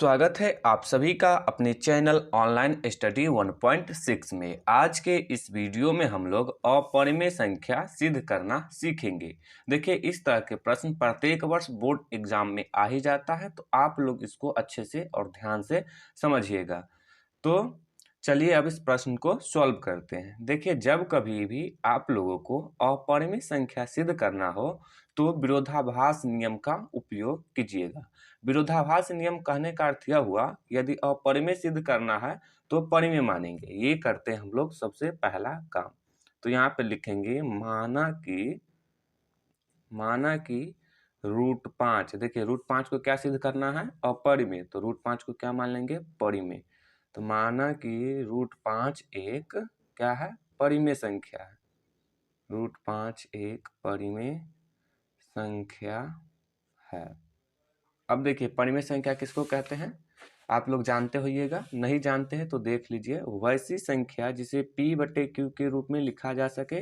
स्वागत है आप सभी का अपने चैनल ऑनलाइन स्टडी 1.6 में। आज के इस वीडियो में हम लोग अपरिमेय संख्या सिद्ध करना सीखेंगे। देखिए, इस तरह के प्रश्न प्रत्येक वर्ष बोर्ड एग्जाम में आ ही जाता है, तो आप लोग इसको अच्छे से और ध्यान से समझिएगा। तो चलिए अब इस प्रश्न को सॉल्व करते हैं। देखिए, जब कभी भी आप लोगों को अपरिमेय संख्या सिद्ध करना हो तो विरोधाभास नियम का उपयोग कीजिएगा। विरोधाभास नियम कहने का अर्थ यह हुआ, यदि अपरिमेय सिद्ध करना है तो परिमेय मानेंगे। ये करते हैं हम लोग सबसे पहला काम। तो यहाँ पे लिखेंगे माना कि √5। देखिए, √5 को क्या सिद्ध करना है? अपरिमेय। तो √5 को क्या मान लेंगे? परिमेय। तो माना कि √5 एक क्या है? परिमेय संख्या है। √5 एक परिमेय संख्या है। अब देखिए, परिमेय संख्या किसको कहते हैं आप लोग जानते होइएगा। नहीं जानते हैं तो देख लीजिए। वैसी संख्या जिसे p/q के रूप में लिखा जा सके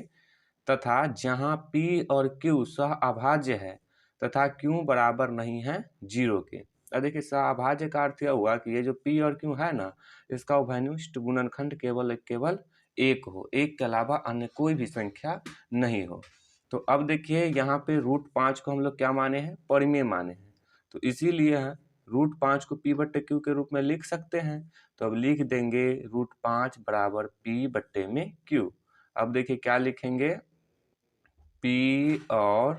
तथा जहां p और q सहअभाज्य है तथा q बराबर नहीं है 0 के। अब देखिए, सहअभाज्य का अर्थ यह हुआ कि ये जो p और q है ना, इसका उभयनिष्ठ गुणनखंड केवल एक हो, एक के अलावा अन्य कोई भी संख्या नहीं हो। तो अब देखिए, यहाँ पे √5 को हम लोग क्या माने हैं? परिमेय माने हैं। तो इसीलिए √5 को p/q के रूप में लिख सकते हैं। तो अब लिख देंगे √5 बराबर p/q। अब देखिए क्या लिखेंगे? p और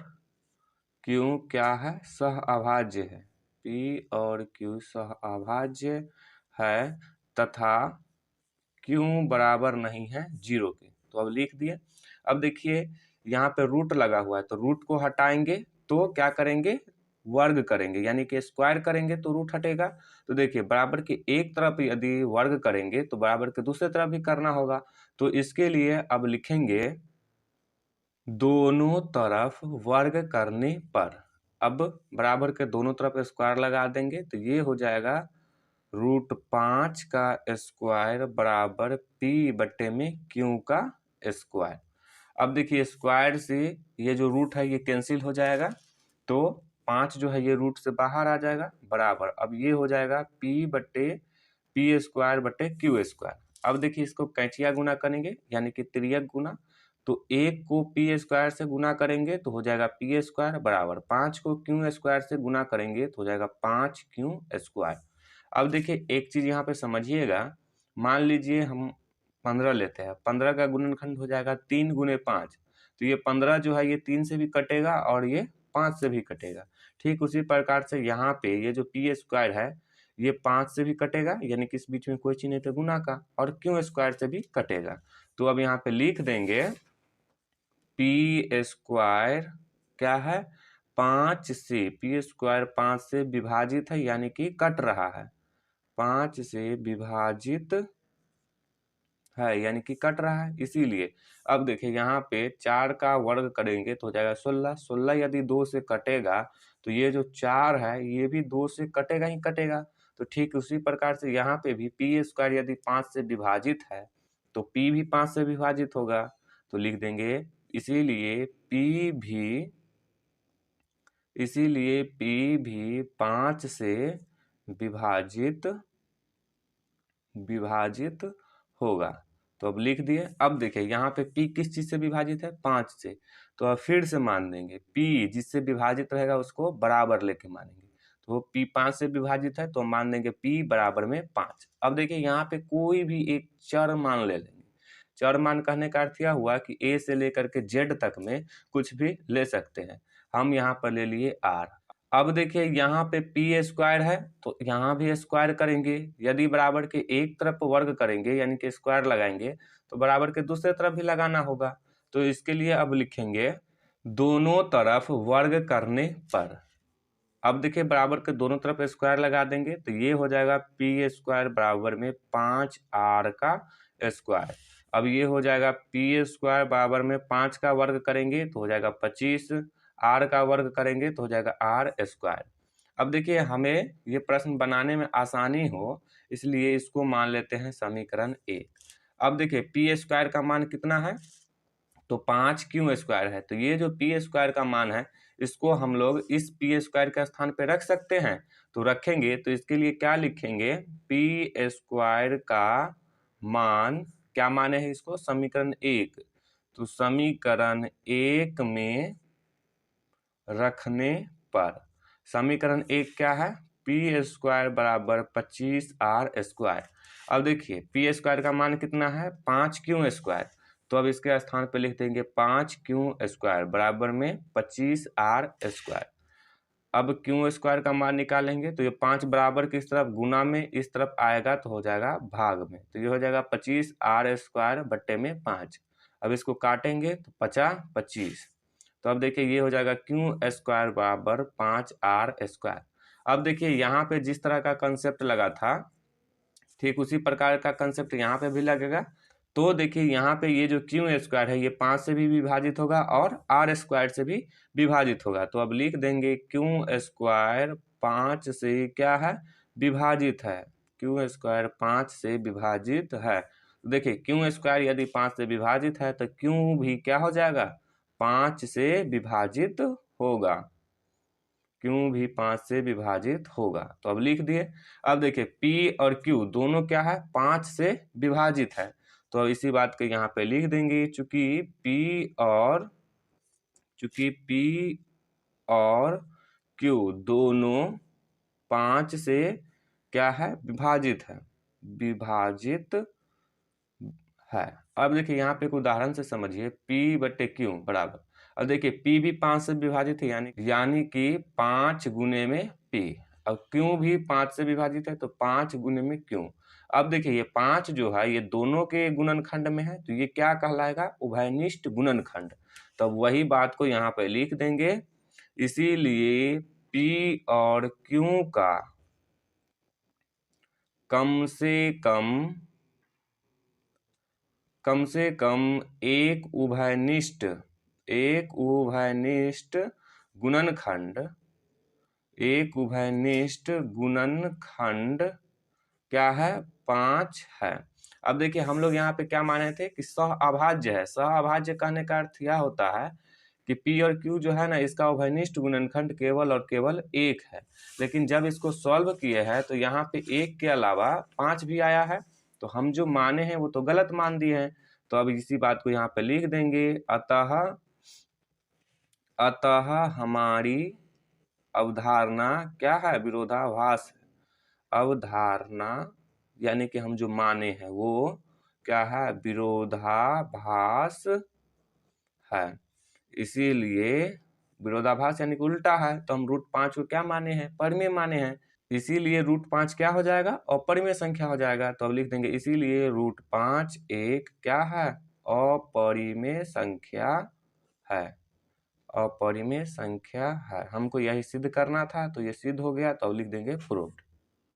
q क्या है? सहअभाज्य है। p और q सहअभाज्य है तथा q बराबर नहीं है 0 के। तो अब लिख दिए। अब देखिए, यहाँ पे रूट लगा हुआ है, तो रूट को हटाएंगे तो क्या करेंगे? वर्ग करेंगे, यानी कि स्क्वायर करेंगे तो रूट हटेगा। तो देखिए, बराबर के एक तरफ यदि वर्ग करेंगे तो बराबर के दूसरे तरफ भी करना होगा। तो इसके लिए अब लिखेंगे दोनों तरफ वर्ग करने पर। अब बराबर के दोनों तरफ स्क्वायर लगा देंगे तो ये हो जाएगा √5 का स्क्वायर बराबर p/q का स्क्वायर। अब देखिए, स्क्वायर से ये जो रूट है ये कैंसिल हो जाएगा, तो 5 जो है ये रूट से बाहर आ जाएगा बराबर। अब ये हो जाएगा p/p²/q²। अब देखिए, इसको कैंचिया गुना करेंगे, यानी कि तिर्यक गुना। तो 1 को p² से गुना करेंगे तो हो जाएगा p² बराबर 5 को q² से गुना करेंगे तो हो जाएगा 5q²। अब देखिए, एक चीज यहाँ पे समझिएगा। मान लीजिए हम 15 लेते हैं, 15 का गुणनखंड हो जाएगा 3 × 5। तो ये 15 जो है ये 3 से भी कटेगा और ये 5 से भी कटेगा। ठीक उसी प्रकार से यहाँ पे ये जो p² है ये 5 से भी कटेगा, यानी कि इस बीच में कोई चीज नहीं तो गुना का, और q² से भी कटेगा। तो अब यहाँ पे लिख देंगे p² क्या है? 5 से, p² 5 से विभाजित है, यानी कि कट रहा है। 5 से विभाजित है, यानी कि कट रहा है, इसीलिए। अब देखिए, यहाँ पे 4 का वर्ग करेंगे तो हो जाएगा 16। 16 यदि 2 से कटेगा तो ये जो 4 है ये भी 2 से कटेगा ही कटेगा। तो ठीक उसी प्रकार से यहाँ पे भी p² यदि 5 से विभाजित है तो p भी 5 से विभाजित होगा। तो लिख देंगे इसीलिए p भी 5 से विभाजित होगा। तो अब लिख दिए। अब देखिए, यहाँ पे p किस चीज से विभाजित है? 5 से। तो अब फिर से मान देंगे p जिससे विभाजित रहेगा उसको बराबर लेके मानेंगे। तो p 5 से विभाजित है तो मान देंगे p बराबर में 5। अब देखिए, यहाँ पे कोई भी एक चर मान ले लेंगे। चर मान कहने का अर्थ यह हुआ कि a से लेकर के z तक में कुछ भी ले सकते हैं। हम यहाँ पर ले लिए r। अब देखिए, यहाँ पे p² है तो यहाँ भी स्क्वायर करेंगे। यदि बराबर के एक तरफ वर्ग करेंगे, यानी कि स्क्वायर लगाएंगे, तो बराबर के दूसरे तरफ भी लगाना होगा। तो इसके लिए अब लिखेंगे दोनों तरफ वर्ग करने पर। अब देखिए, बराबर के दोनों तरफ स्क्वायर लगा देंगे तो ये हो जाएगा p² बराबर में 5r का स्क्वायर। अब ये हो जाएगा p² बराबर में 5 का वर्ग करेंगे तो हो जाएगा 25, r का वर्ग करेंगे तो हो जाएगा r²। अब देखिए, हमें ये प्रश्न बनाने में आसानी हो इसलिए इसको मान लेते हैं समीकरण 1। अब देखिए, p² का मान कितना है? तो 5q² है। तो ये जो p² का मान है इसको हम लोग इस पी स्क्वायर के स्थान पे रख सकते हैं। तो रखेंगे तो इसके लिए क्या लिखेंगे, पी स्क्वायर का मान, क्या माने है इसको, समीकरण 1। तो समीकरण 1 में रखने पर समीकरण 1 क्या है, पी स्क्वायर बराबर 25r²। अब देखिए पी स्क्वायर का मान कितना है, 5q²। तो अब इसके स्थान पे लिख देंगे 5q² बराबर में 25r²। अब क्यू स्क्वायर का मान निकालेंगे तो ये 5 बराबर किस तरफ, गुना में इस तरफ आएगा तो हो जाएगा भाग में। तो ये हो जाएगा 25r² बट्टे में 5। अब इसको काटेंगे तो 50 25। तो अब देखिए ये हो जाएगा क्यू स्क्वायर बराबर 5r²। अब देखिए यहाँ पे जिस तरह का कंसेप्ट लगा था, ठीक उसी प्रकार का कंसेप्ट यहाँ पे भी लगेगा। तो देखिए यहाँ पे ये जो क्यू स्क्वायर है ये 5 से भी विभाजित होगा और r² से भी विभाजित होगा। तो अब लिख देंगे क्यू स्क्वायर 5 से क्या है, विभाजित है। क्यू स्क्वायर 5 से विभाजित है। देखिए क्यू स्क्वायर यदि 5 से विभाजित है तो क्यू भी क्या हो जाएगा, 5 से विभाजित होगा। क्यू भी 5 से विभाजित होगा। तो अब लिख दिए। अब देखिए P और Q दोनों क्या है, 5 से विभाजित है। तो अब इसी बात को यहाँ पे लिख देंगे, चूंकि P और Q दोनों 5 से क्या है, विभाजित है, विभाजित है। अब देखिए यहाँ पे एक उदाहरण से समझिए, P/Q बराबर, अब देखिए P भी 5 से विभाजित है, यानी कि 5 गुने में P। अब Q भी 5 से विभाजित है तो 5 गुने में Q। अब देखिए ये 5 जो है ये दोनों के गुणनखंड में है तो ये क्या कहलाएगा, उभयनिष्ठ गुणनखंड। तो वही बात को यहाँ पे लिख देंगे। इसीलिए P और Q का कम से कम एक उभयनिष्ठ गुणनखंड क्या है, 5 है। अब देखिए हम लोग यहाँ पे क्या माने थे कि सहअभाज्य है। सहअभाज्य कहने का अर्थ यह होता है कि P और Q जो है ना, इसका उभयनिष्ठ गुणनखंड केवल और केवल 1 है। लेकिन जब इसको सॉल्व किए हैं तो यहाँ पे 1 के अलावा 5 भी आया है, तो हम जो माने हैं वो तो गलत मान दिए हैं। तो अब इसी बात को यहाँ पे लिख देंगे, अतः हमारी अवधारणा क्या है, विरोधाभास है। अवधारणा यानी कि हम जो माने हैं वो क्या है, विरोधाभास है। इसीलिए विरोधाभास यानी कि उल्टा है, तो हम √5 को क्या माने हैं, परिमेय माने हैं। इसीलिए √5 क्या हो जाएगा, अपरिमेय संख्या हो जाएगा। तो अब लिख देंगे इसीलिए √5 एक क्या है, अपरिमेय संख्या है। अपरिमेय संख्या है। हमको यही सिद्ध करना था तो ये सिद्ध हो गया। तो अब लिख देंगे प्रूव्ड।